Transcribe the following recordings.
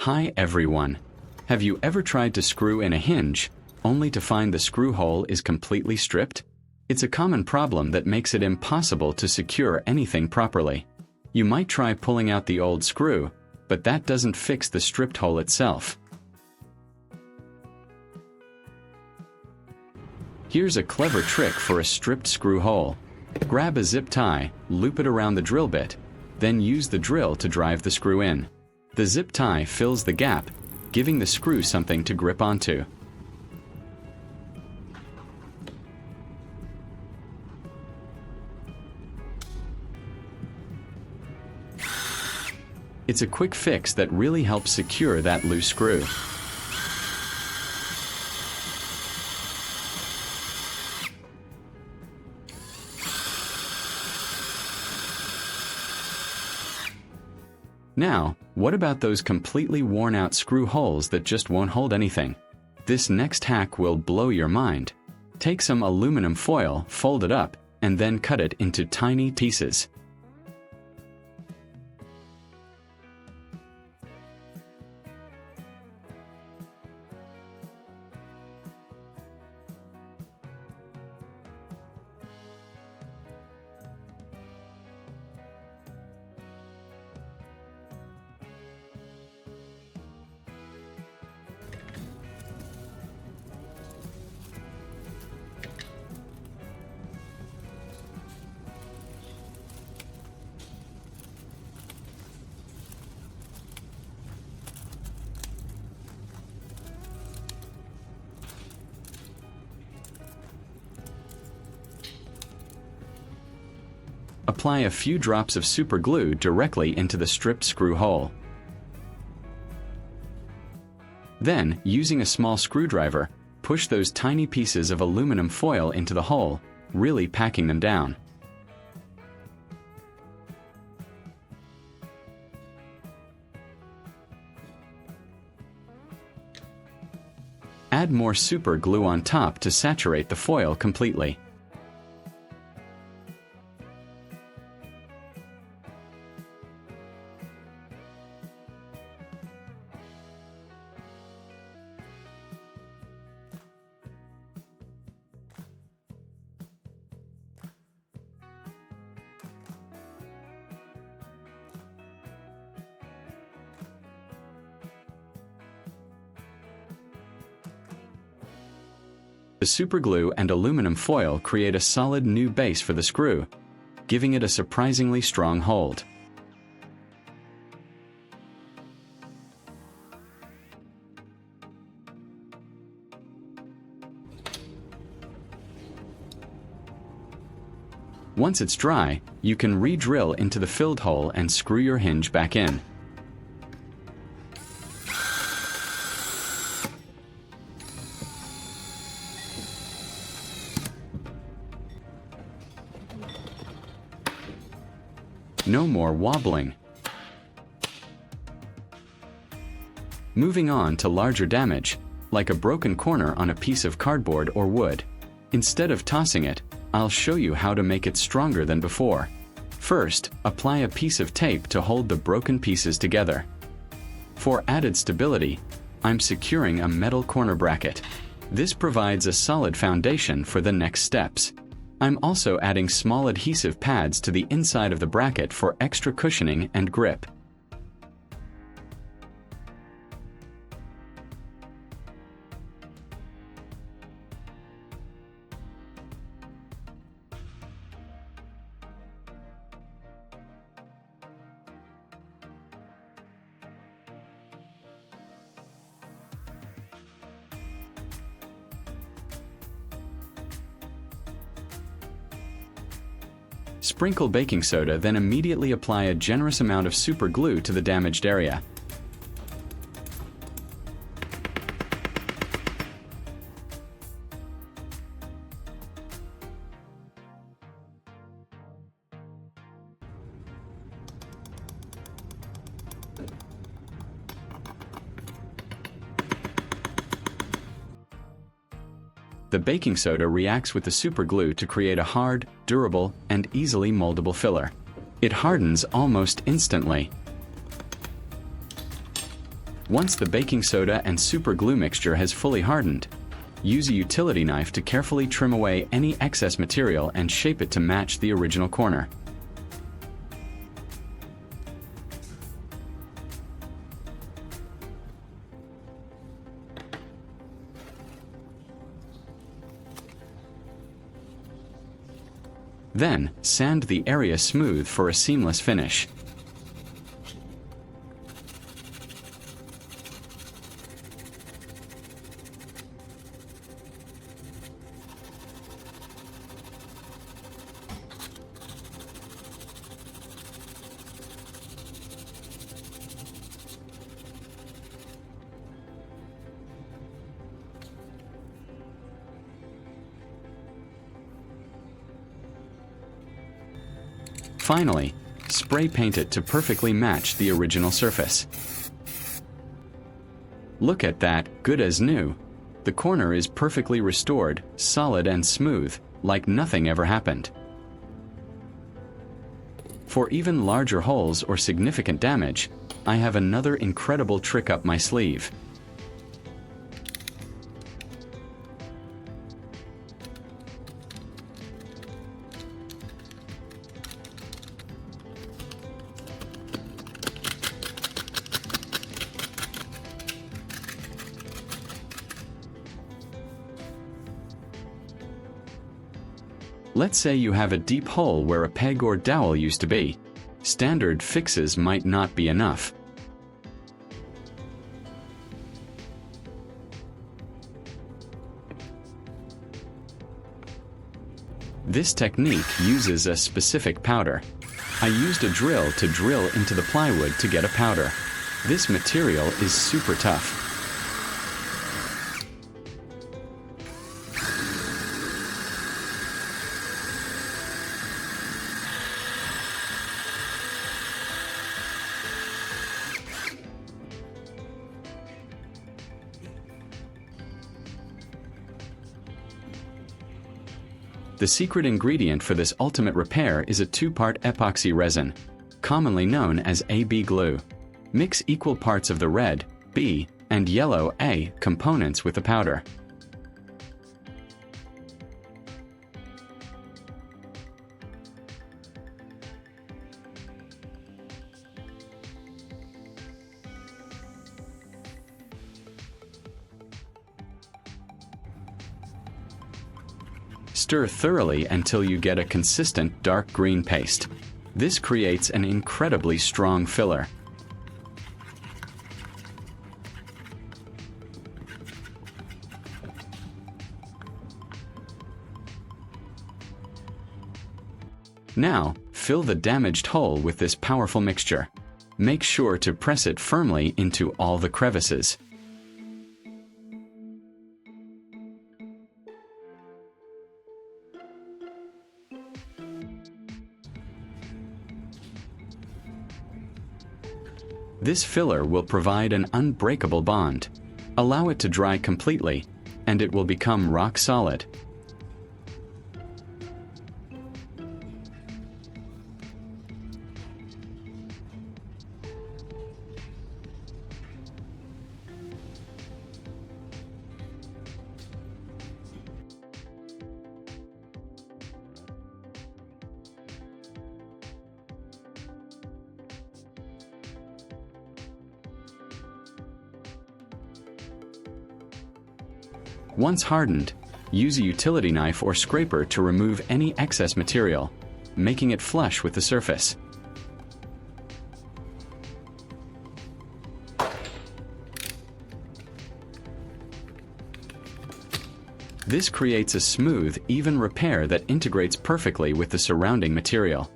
Hi everyone. Have you ever tried to screw in a hinge, only to find the screw hole is completely stripped? It's a common problem that makes it impossible to secure anything properly. You might try pulling out the old screw, but that doesn't fix the stripped hole itself. Here's a clever trick for a stripped screw hole. Grab a zip tie, loop it around the drill bit, then use the drill to drive the screw in. The zip tie fills the gap, giving the screw something to grip onto. It's a quick fix that really helps secure that loose screw. Now, what about those completely worn-out screw holes that just won't hold anything? This next hack will blow your mind. Take some aluminum foil, fold it up, and then cut it into tiny pieces. Apply a few drops of super glue directly into the stripped screw hole. Then, using a small screwdriver, push those tiny pieces of aluminum foil into the hole, really packing them down. Add more super glue on top to saturate the foil completely. The superglue and aluminum foil create a solid new base for the screw, giving it a surprisingly strong hold. Once it's dry, you can re-drill into the filled hole and screw your hinge back in. No more wobbling. Moving on to larger damage, like a broken corner on a piece of cardboard or wood. Instead of tossing it, I'll show you how to make it stronger than before. First, apply a piece of tape to hold the broken pieces together. For added stability, I'm securing a metal corner bracket. This provides a solid foundation for the next steps. I'm also adding small adhesive pads to the inside of the bracket for extra cushioning and grip. Sprinkle baking soda, then immediately apply a generous amount of super glue to the damaged area. The baking soda reacts with the super glue to create a hard, durable, and easily moldable filler. It hardens almost instantly. Once the baking soda and super glue mixture has fully hardened, use a utility knife to carefully trim away any excess material and shape it to match the original corner. Then, sand the area smooth for a seamless finish. Finally, spray paint it to perfectly match the original surface. Look at that, good as new. The corner is perfectly restored, solid and smooth, like nothing ever happened. For even larger holes or significant damage, I have another incredible trick up my sleeve. Let's say you have a deep hole where a peg or dowel used to be. Standard fixes might not be enough. This technique uses a specific powder. I used a drill to drill into the plywood to get a powder. This material is super tough. The secret ingredient for this ultimate repair is a two-part epoxy resin, commonly known as AB glue. Mix equal parts of the red, B, and yellow, A, components with the powder. Stir thoroughly until you get a consistent dark green paste. This creates an incredibly strong filler. Now, fill the damaged hole with this powerful mixture. Make sure to press it firmly into all the crevices. This filler will provide an unbreakable bond. Allow it to dry completely, and it will become rock solid. Once hardened, use a utility knife or scraper to remove any excess material, making it flush with the surface. This creates a smooth, even repair that integrates perfectly with the surrounding material.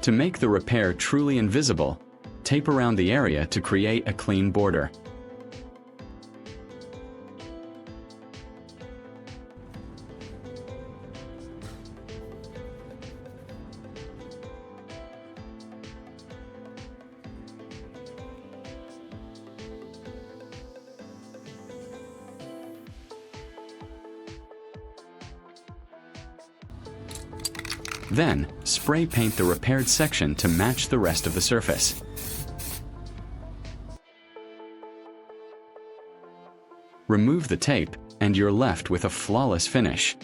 To make the repair truly invisible, tape around the area to create a clean border. Then, spray paint the repaired section to match the rest of the surface. Remove the tape, and you're left with a flawless finish.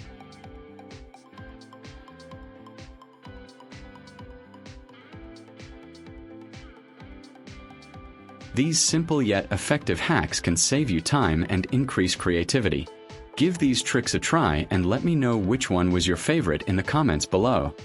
These simple yet effective hacks can save you time and increase creativity. Give these tricks a try and let me know which one was your favorite in the comments below.